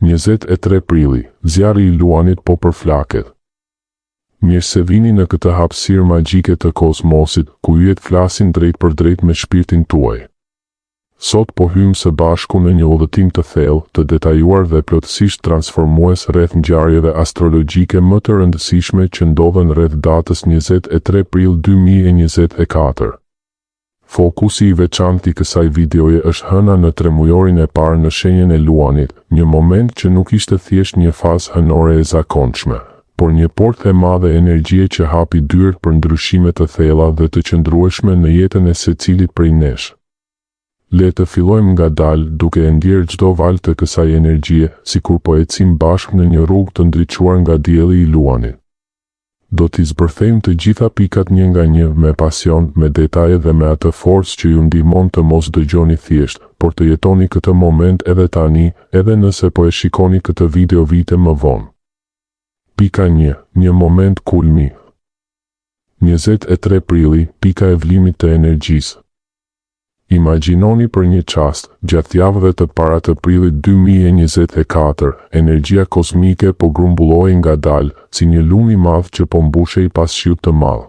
23 prilli, zjarri i Luanit po përflaket. Mirë se vini në këtë hapësirë magjike të kosmosit, ku yjet flasin drejt për drejt me shpirtin tuaj. Sot po hymë së bashku në një udhëtim të thellë, të detajuar dhe plotësisht transformues rreth ngjarjeve astrologjike më të rëndësishme që ndodhen rreth datës 23 prill 2024. Fokusi i veçantë i kësaj videoje është hëna në tremujorin e parë në shenjën e Luanit, një moment që nuk ishte thjesht një fazë hënore e zakonshme, por një portë e madhe energjie që hapi dyert për ndryshime të thella dhe të qëndrueshme në jetën e secilit prej nesh. Le të fillojmë ngadalë duke e ndjerë çdo valë të kësaj energjie, sikur po ecim bashkë në një rrugë të ndriçuar nga dielli i Luanit. Do t'i zbërthejmë të gjitha pikat një nga një me pasion, me detaje dhe me atë forcë që ju ndihmon të mos dëgjoni thjesht, por të jetoni këtë moment edhe tani, edhe nëse po e shikoni këtë video vite më vonë. Pika 1. Një moment kulmi. 23 prilli, pika e vlimit të energjisë. Imagjinoni për një çast, gjatë javëve të para të prillit 2024, energjia kosmike po grumbullohej ngadalë, si një lum i madh që po mbushej pas shiut të madh.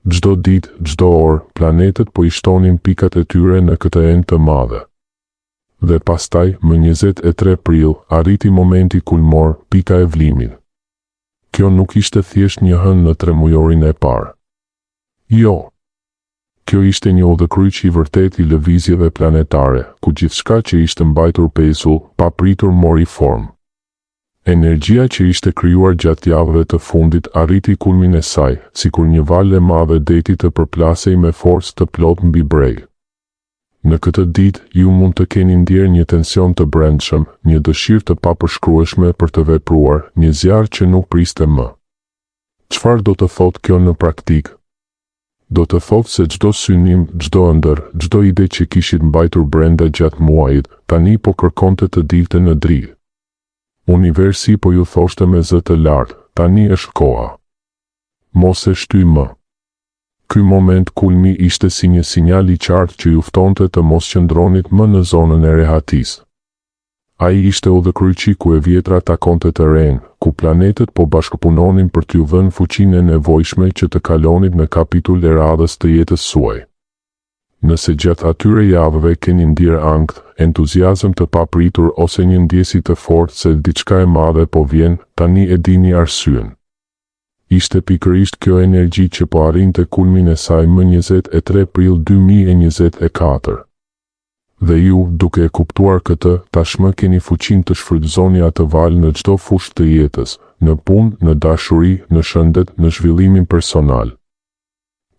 Çdo ditë, çdo orë, planetet po i shtonin pikat e tyre në këtë enë të madhe. Dhe pastaj, më 23 prill, arriti momenti kulmor, pika e vlimit. Kjo nuk ishte thjesht një hënë në tremujorin e parë. Jo. Kjo ishte një udhëkryq i vërtet i lëvizjeve planetare, ku gjithçka që ishte mbajtur pesull, papritur mori formë. Energjia që ishte krijuar gjatë javëve të fundit arriti kulmin e saj, sikur një valë e madhe deti të përplasej me forcë të plotë mbi breg. Në këtë ditë, ju mund të keni ndjerë një tension të brendshëm, një dëshirë të papërshkrueshme për të vepruar, një zjarr që nuk priste më. Çfarë do të thotë kjo në praktikë? Do të thotë se çdo synim, çdo ëndër, çdo ide që kishit mbajtur brenda gjatë muajit, tani po kërkonte të dilte në dritë. Universi po ju thoshte me zë të lartë, tani është koha. Mos e shty më. Ky moment kulmi ishte si një sinjal i qartë që ju ftonte të mos qëndronit më në zonën e rehatisë. Ai ishte udhëkryqi ku e vjetra takonte terren, ku planetet po bashkëpunonin për t'ju dhënë fuqinë e nevojshme që të kalonit në kapitull e radhës të jetës suaj. Nëse gjatë atyre javëve keni ndjerë ankth, entuziazëm të papritur ose një ndjesi të fortë se diçka e madhe po vjen, tani e dini arsyen. Ishte pikërisht kjo energji që po arrinte kulmin e saj më 23 prill 2024. Dhe ju, duke e kuptuar këtë, tashmë keni fuqinë të shfrytëzoni atë valë në çdo fushë të jetës, në punë, në dashuri, në shëndet, në zhvillimin personal.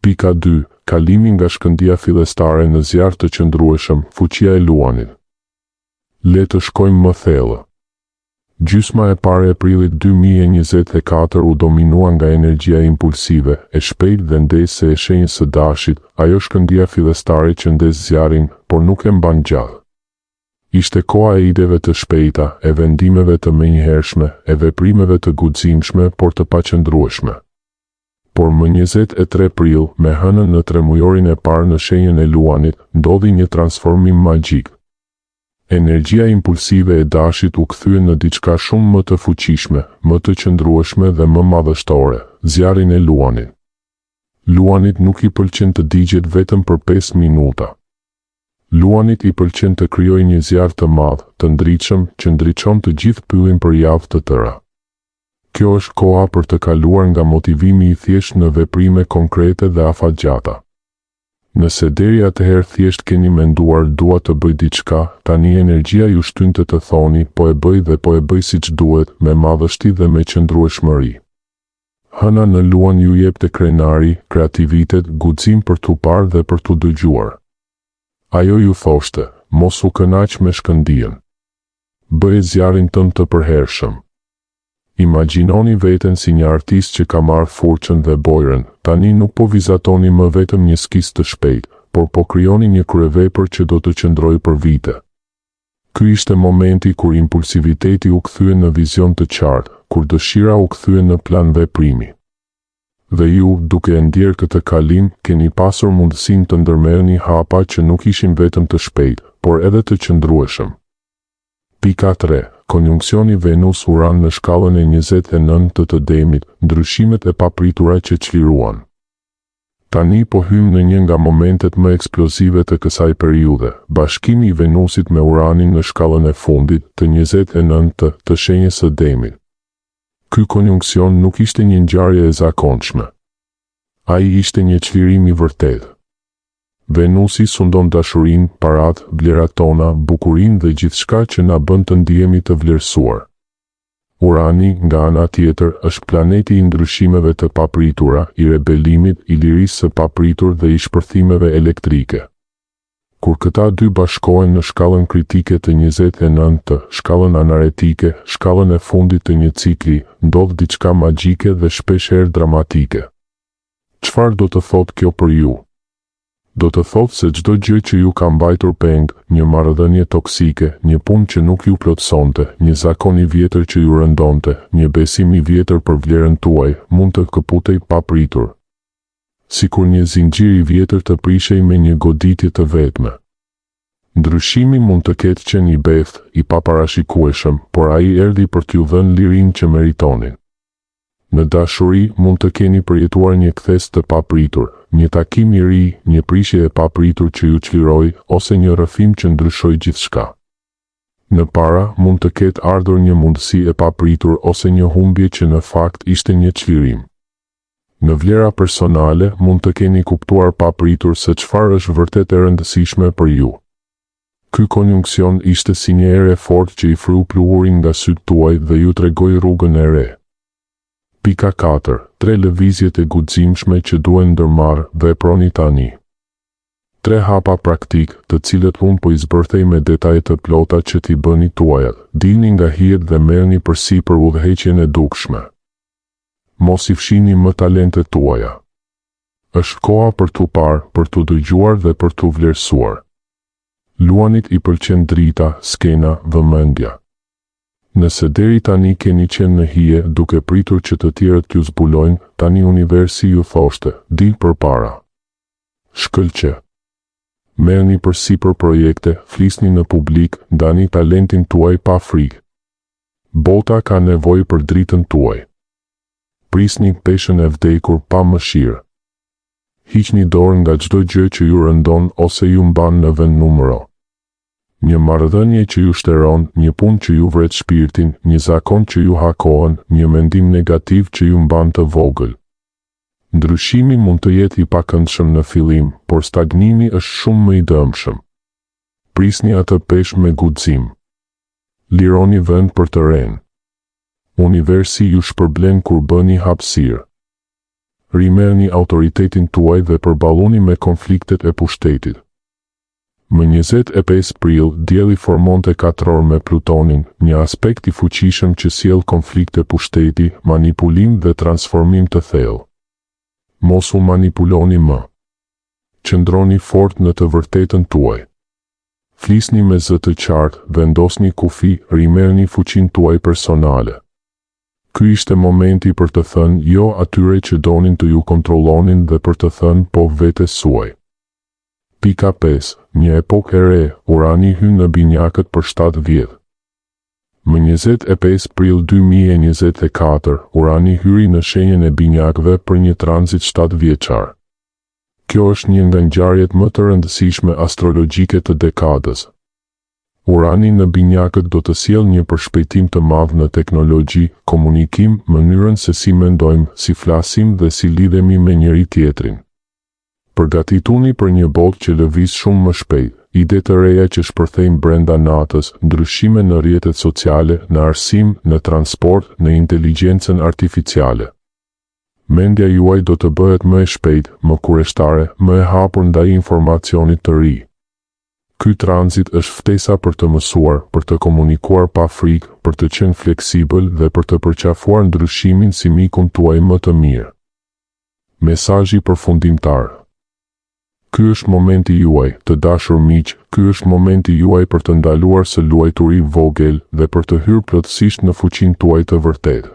Pika 2. Kalimi nga shkëndia fillestare në zjarr të qëndrueshëm, fuqia e Luanit. Le të shkojmë më thellë. Gjysma e parë e prillit 2024 u dominua nga energjia impulsive, e shpejtë dhe ndese e shenjës së dashit, ajo shkëndia fillestare që ndes zjarrin, por nuk e mban gjallë. Ishte koha e ideve të shpejta, e vendimeve të menjëhershme, e veprimeve të guximshme, por të paqëndrueshme. Por më 23 prill, me hënën në tremujorin e parë në shenjën e Luanit, ndodhi një transformim magjik. Energjia impulsive e dashit u kthye në diçka shumë më të fuqishme, më të qëndrueshme dhe më madhështore, zjarrin e Luanit. Luanit nuk i pëlqen të digjet vetëm për 5 minuta. Luanit i pëlqen të krijojë një zjarr të madh, të ndritshëm, që ndriçon të gjithë pyllin për javë të tëra. Kjo është koha për të kaluar nga motivimi i thjesht në veprime konkrete dhe afatgjata. Nëse deri atëherë thjesht keni menduar dua të bëj diçka, tani energjia ju shtynte të thoni po e bëj dhe po e bëj siç duhet, me madhështi dhe me qëndrueshmëri. Hëna në Luan ju jep të krenari, kreativitet, guxim për t'u parë dhe për t'u dëgjuar. Ajo ju thoshte, mos u kënaq me shkëndijën. Bëje zjarrin tënd të përhershëm. Imagjinoni veten si një artist që ka marrë furçën dhe bojrën, tani nuk po vizatoni më vetëm një skic të shpejtë, por po krijoni një kryevepër që do të qëndrojë për vite. Ky ishte momenti kur impulsiviteti u kthye në vizion të qartë, kur dëshira u kthye në plan veprimi. Dhe ju, duke e ndjerë këtë kalim, keni pasur mundësinë të ndërmerrni hapa që nuk ishin vetëm të shpejtë, por edhe të qëndrueshëm. Pika 3. konjunksioni Venus-Uran në shkallën e 29 të Demit, ndryshimet e papritura që çliruan. Tani po hym në një nga momentet më eksplozive të kësaj periudhe, bashkimi i Venusit me Uranin në shkallën e fundit të 29 të shenjës së Demit. Ky konjunksion nuk ishte një ngjarje e zakonshme. Ai ishte një çlirim i vërtetë. Venusi sundon dashurinë, paratë, vlerat tona, bukurinë dhe gjithçka që na bën të ndihemi të vlerësuar. Urani, nga ana tjetër, është planeti i ndryshimeve të papritura, i rebelimit, i lirisë së papritur dhe i shpërthimeve elektrike. Kur këta dy bashkohen në shkallën kritike të 29, shkallën anaretike, shkallën e fundit të një cikli, ndodh diçka magjike dhe shpeshherë dramatike. Çfarë do të thotë kjo për ju? Do të thotë se çdo gjë që ju ka mbajtur peng, një marrëdhënie toksike, një punë që nuk ju plotësonte, një zakon i vjetër që ju rëndonte, një besim i vjetër për vlerën tuaj, mund të këputej papritur. Sikur një zinxhir i vjetër të prishej me një goditje të vetme. Ndryshimi mund të ketë qenë i beftë, i paparashikueshëm, por ai erdhi për t'ju dhënë lirinë që meritonin. Në dashuri mund të keni përjetuar një kthes të papritur, një takim i ri, një prishje e papritur që ju çliroi, ose një rrëfim që ndryshoi gjithçka. Në para mund të ketë ardhur një mundësi e papritur ose një humbje që në fakt ishte një çlirim. Në vlera personale mund të keni kuptuar papritur se çfarë është vërtet e rëndësishme për ju. Ky konjunksion ishte si një erë e fortë që i fru pluhurin nga sytë tuaj dhe ju tregoi rrugën e re. Pika 4. 3 lëvizjet e guximshme që duhen ndërmarrë, veproni tani. 3 hapa praktik, të cilët unë po i zbërthej me detaje të plota që t'i bëni tuajat. Dilni nga hijet dhe merrni përsipër udhëheqjen e dukshme. Mos i fshini më talentet tuaja. Është koha për t'u parë, për t'u dëgjuar dhe për t'u vlerësuar. Luanit i pëlqen drita, skena, vëmendja. Nëse deri tani keni qenë në hije duke pritur që të tjerët t'ju zbulojnë, tani universi ju thoshte, dil përpara. Shkëlqe. Merrni përsipër projekte, flisni në publik, ndani talentin tuaj pa frikë. Bota ka nevojë për dritën tuaj. Prisni peshën e vdekur pa mëshirë. Hiqni dorë nga çdo gjë që ju rëndon ose ju mban në vend numëro. Një marrëdhënie që ju shteron, një punë që ju vret shpirtin, një zakon që ju hakohen, një mendim negativ që ju mban të vogël. Ndryshimi mund të jetë i pakëndshëm në fillim, por stagnimi është shumë më i dëmshëm. Prisni atë peshë me guxim. Lironi vend për të ren. Universi ju shpërblen kur bëni hapësirë. Rimerrni autoritetin tuaj dhe përballuni me konfliktet e pushtetit. Më 25 prill, dielli formonte katror me Plutonin, një aspekt i fuqishëm që sjell konflikte pushteti, manipulim dhe transformim të thellë. Mos u manipuloni më. Qëndroni fort në të vërtetën tuaj. Flisni me zë të qartë, vendosni kufi, rimerrni fuqinë tuaj personale. Ky ishte momenti për të thënë jo atyre që donin të ju kontrollonin dhe për të thënë po vetes suaj. Pika 5. Një epokë e re, Urani hyn në binjakët për 7 vjet. Më 25 prill 2024, Urani hyri në shenjën e binjakëve për një tranzit 7 vjeçar. Kjo është një nga ngjarjet më të rëndësishme astrologjike të dekadës. Urani në binjakët do të sjellë një përshpejtim të madh në teknologji, komunikim, mënyrën se si mendojmë, si flasim dhe si lidhemi me njëri tjetrin. Përgatituni për një botë që lëviz shumë më shpejt, ide të reja që shpërthejnë brenda natës, ndryshime në rrjetet sociale, në arsim, në transport, në inteligjencën artificiale. Mendja juaj do të bëhet më e shpejtë, më kurioztare, më e hapur ndaj informacionit të ri. Ky tranzit është ftesa për të mësuar, për të komunikuar pa frikë, për të qenë fleksibël dhe për të përqafuar ndryshimin si mikun tuaj më të mirë. Mesazhi përfundimtar. Ky është momenti juaj, të dashur miq, ky është momenti juaj për të ndaluar së luajturi vogël dhe për të hyrë plotësisht në fuqinë tuaj të vërtetë.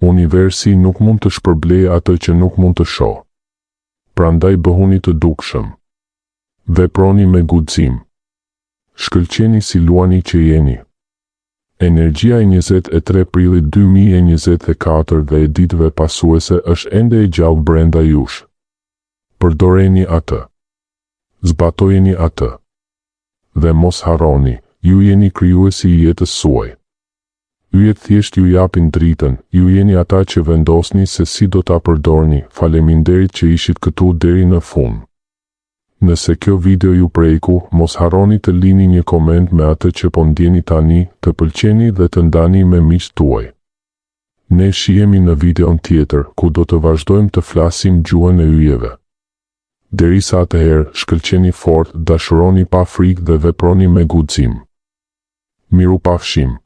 Universi nuk mund të shpërblejë atë që nuk mund të shohë. Prandaj bëhuni të dukshëm. Veproni me guxim. Shkëlqeni si luani që jeni. Energjia e 23 prillit 2024 dhe e ditëve pasuese është ende e gjallë brenda jush. Përdoreni atë. Zbatojeni atë. Dhe mos harroni, ju jeni krijuesi I jetës suaj. Yjet thjesht ju japin dritën, ju jeni ata që vendosni se si do ta përdorni. Faleminderit që ishit këtu deri në fund. Nëse kjo video ju preku, mos harroni të lini një koment me atë që po ndjeni tani, të pëlqeni dhe të ndani me miqtë tuaj. Ne shihemi në videon tjetër, ku do të vazhdojmë të flasim gjuhën e yjeve. Derisa atëherë, shkëlqeni fort, dashuroni pa frikë dhe veproni me guxim. Mirupafshim.